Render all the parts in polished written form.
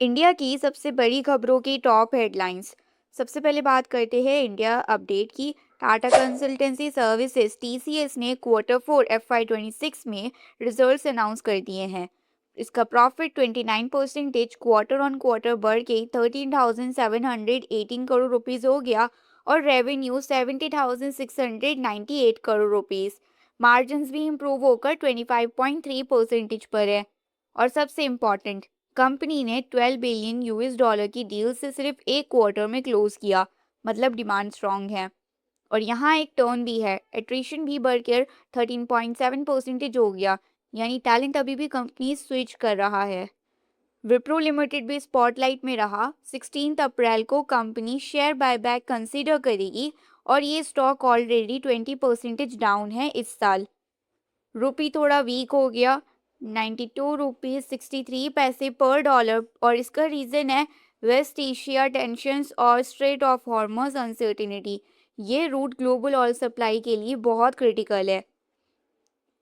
India की सबसे बड़ी खबरों की टॉप हेडलाइंस। सबसे पहले बात करते हैं इंडिया अपडेट की। टाटा कंसल्टेंसी सर्विसेज टीसीएस ने क्वार्टर 4 FY26 में रिजल्ट्स अनाउंस कर दिए हैं। इसका प्रॉफिट 29% क्वार्टर ऑन क्वार्टर बढ़ के 13,718 करोड़ रुपीस हो गया और रेवेन्यू 70,698 करोड़ रुपीस। मार्जिन भी इंप्रूव होकर 25.3% पर है। और सबसे इम्पॉर्टेंट, कंपनी ने 12 बिलियन US डॉलर की डील से सिर्फ एक क्वार्टर में क्लोज किया, मतलब डिमांड स्ट्रांग है। और यहाँ एक टर्न भी है, एट्रिशन भी बढ़कर 13.7% हो गया, यानी टैलेंट अभी भी कंपनी स्विच कर रहा है। विप्रो लिमिटेड भी स्पॉटलाइट में रहा। 16 अप्रैल को कंपनी शेयर बायबैक कंसीडर करेगी और ये स्टॉक ऑलरेडी 20% डाउन है इस साल। रुपी थोड़ा वीक हो गया, 92 रुपीज़ 63 पैसे पर डॉलर, और इसका रीज़न है वेस्ट एशिया टेंशंस और स्ट्रेट ऑफ हॉर्मस अनसर्टिनिटी। ये रूट ग्लोबल ऑयल सप्लाई के लिए बहुत क्रिटिकल है।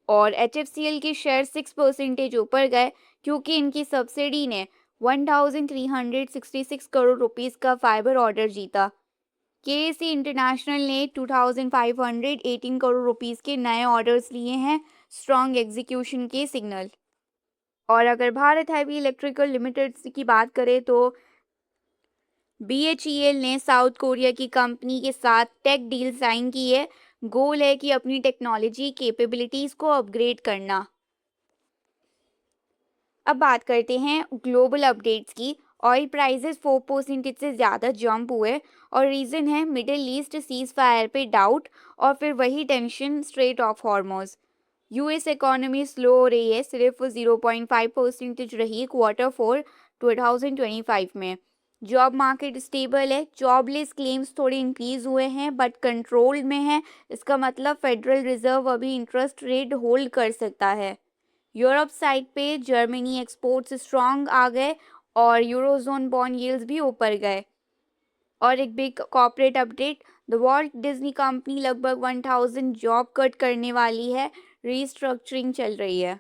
और HFCL के शेयर 6% ऊपर गए क्योंकि इनकी सब्सिडी ने 1366 करोड़ रुपीस का फाइबर ऑर्डर जीता। KAC इंटरनेशनल ने 2518 करोड़ रुपीस के नए ऑर्डर्स लिए हैं, स्ट्रॉन्ग एग्जीक्यूशन के सिग्नल। और अगर भारत हैवी इलेक्ट्रिकल लिमिटेड की बात करें तो BHEL ने साउथ कोरिया की कंपनी के साथ टेक डील साइन की है। गोल है कि अपनी टेक्नोलॉजी कैपेबिलिटीज को अपग्रेड करना। अब बात करते हैं ग्लोबल अपडेट्स की। ऑयल प्राइसेस 4% से ज़्यादा जंप हुए और रीज़न है मिडिल ईस्ट सीज फायर पे डाउट और फिर वही tension straight of Hormuz. US economy slow हो रही है, सिर्फ 0.5% रही क्वार्टर 4 2025 में। जॉब मार्केट स्टेबल है, जॉबलेस क्लेम्स थोड़े इंक्रीज हुए हैं बट कंट्रोल में है। इसका मतलब फेडरल रिजर्व अभी इंटरेस्ट रेट होल्ड कर सकता है। यूरोप साइड पे जर्मनी एक्सपोर्ट्स स्ट्रांग आ गए और यूरोजोन बॉन्ड यील्ड्स भी ऊपर गए। और एक big corporate update, the Walt Disney company लगभग 1000 जॉब कट करने वाली है, रीस्ट्रक्चरिंग चल रही है।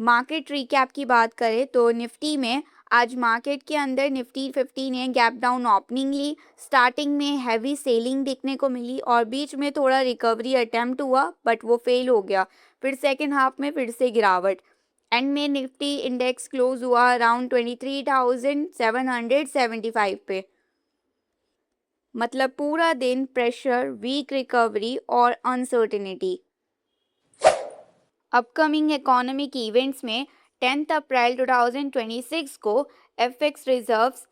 मार्केट रिकैप की बात करें तो निफ्टी में आज मार्केट के अंदर निफ्टी 50 ने गैप डाउन ओपनिंग ली। स्टार्टिंग में हैवी सेलिंग देखने को मिली और बीच में थोड़ा रिकवरी अटेम्प्ट हुआ बट वो फेल हो गया। फिर सेकेंड हाफ में फिर से गिरावट। एंड में निफ्टी इंडेक्स क्लोज हुआ अराउंड 23,775 पे। मतलब पूरा दिन प्रेशर, वीक रिकवरी और अनसर्टिनिटी। अपकमिंग इकोनॉमिक इवेंट्स में 10 अप्रैल 2026 को FX रिजर्व्स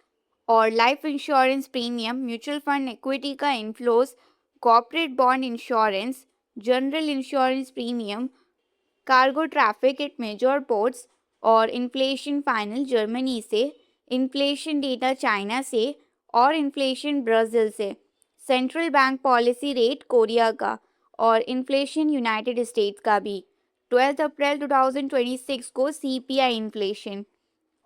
और life insurance premium, mutual fund equity का inflows, corporate bond insurance, general insurance premium, cargo traffic at major ports और इन्फ्लेशन फाइनल जर्मनी से, इन्फ्लेशन डेटा चाइना से और inflation Brazil से, central bank policy rate Korea का और inflation United states का भी। 12 अप्रैल 2026 को CPI इन्फ्लेशन।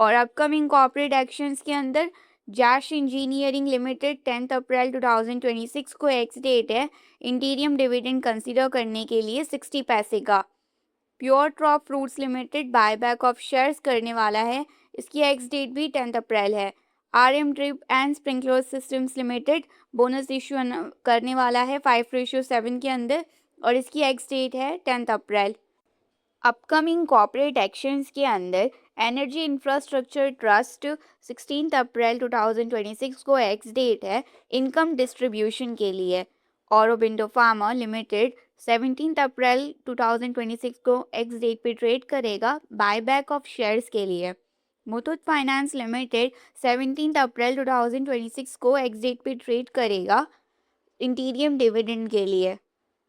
और अपकमिंग कॉर्पोरेट एक्शंस के अंदर जैश इंजीनियरिंग लिमिटेड 10 अप्रैल 2026 को एक्स डेट है, इंटीरियम डिविडेंड कंसीडर करने के लिए 60 पैसे का। Pure crop fruits limited buyback of shares करने वाला है, इसकी एक्स डेट भी 10 अप्रैल है। RM drip and sprinkler systems limited bonus issue करने वाला है 5:7 के अंदर और इसकी एक्स डेट है 10 अप्रैल। अपकमिंग कॉर्पोरेट एक्शंस के अंदर एनर्जी इंफ्रास्ट्रक्चर ट्रस्ट 16 अप्रैल 2026 को एक्स डेट है इनकम डिस्ट्रीब्यूशन के लिए। औरोबिंदो फार्मा लिमिटेड 17 अप्रैल 2026 को एक्स डेट पे ट्रेड करेगा बायबैक ऑफ शेयर्स के लिए। मुथूट फाइनेंस लिमिटेड 17 अप्रैल 2026 को एक्स डेट पे ट्रेड करेगा इंटीरियम डिविडेंड के लिए।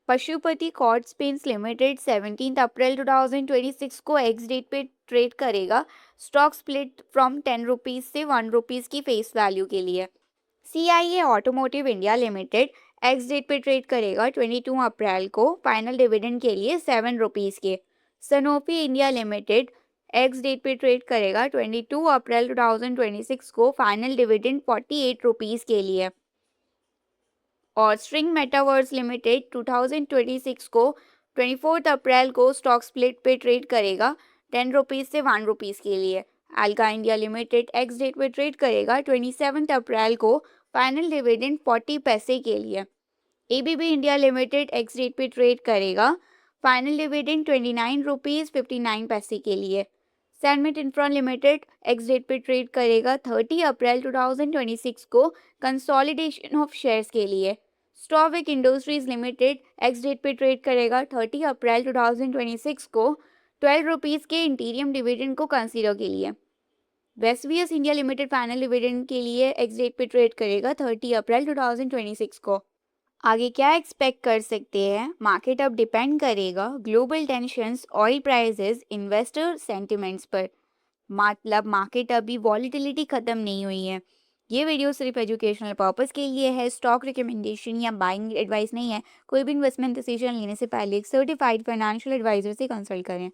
पशुपति कॉर्ड स्पेन्स लिमिटेड 17 अप्रैल 2026 को एक्स डेट पे ट्रेड करेगा स्टॉक स्प्लिट फ्रॉम 10 रुपीज़ से 1 रुपीज़ की फेस वैल्यू के लिए। CIA automotive India limited ex date पे ट्रेड करेगा 22 अप्रैल को फाइनल डिविडेंड के लिए 7 रुपीज़ के। Sanofi India limited ex date पे ट्रेड करेगा 22 अप्रैल 2026 को फाइनल डिविडेंड 48 रुपीज़ के लिए। और स्ट्रिंग मेटावर्स लिमिटेड 2026 को 24 अप्रैल को स्टॉक स्प्लिट पे ट्रेड करेगा 10 रुपीज़ से 1 रुपीज़ के लिए। अल्का इंडिया लिमिटेड एक्स डेट पे ट्रेड करेगा 27 अप्रैल को फाइनल डिविडेंड 40 पैसे के लिए। ABB India limited ex date पे ट्रेड करेगा फाइनल डिविडेंड 29 रुपीज़ 59 पैसे के लिए। सैनमिट इंफ्रा लिमिटेड एक्स डेट पे ट्रेड करेगा 30 अप्रैल 2026 को कंसोलिडेशन ऑफ शेयर्स के लिए। स्टॉविक इंडस्ट्रीज लिमिटेड एक्स डेट पे ट्रेड करेगा 30 अप्रैल 2026 को 12 रुपीज़ के इंटीरियम डिविडेंड को कंसीडर के लिए। वेस्टवियस इंडिया लिमिटेड फाइनल डिविडेंड के लिए एक्स डेट पे ट्रेड करेगा 30 अप्रैल 2026 को। आगे क्या एक्सपेक्ट कर सकते हैं? मार्केट अब डिपेंड करेगा global tensions, oil prices, investor sentiments पर। मतलब मार्केट अभी वॉलीटिलिटी ख़त्म नहीं हुई है। ये वीडियो सिर्फ एजुकेशनल पर्पस के लिए है, स्टॉक रिकमेंडेशन या बाइंग एडवाइस नहीं है। कोई भी इन्वेस्टमेंट डिसीजन लेने से पहले एक सर्टिफाइड फाइनेंशियल एडवाइजर से कंसल्ट करें।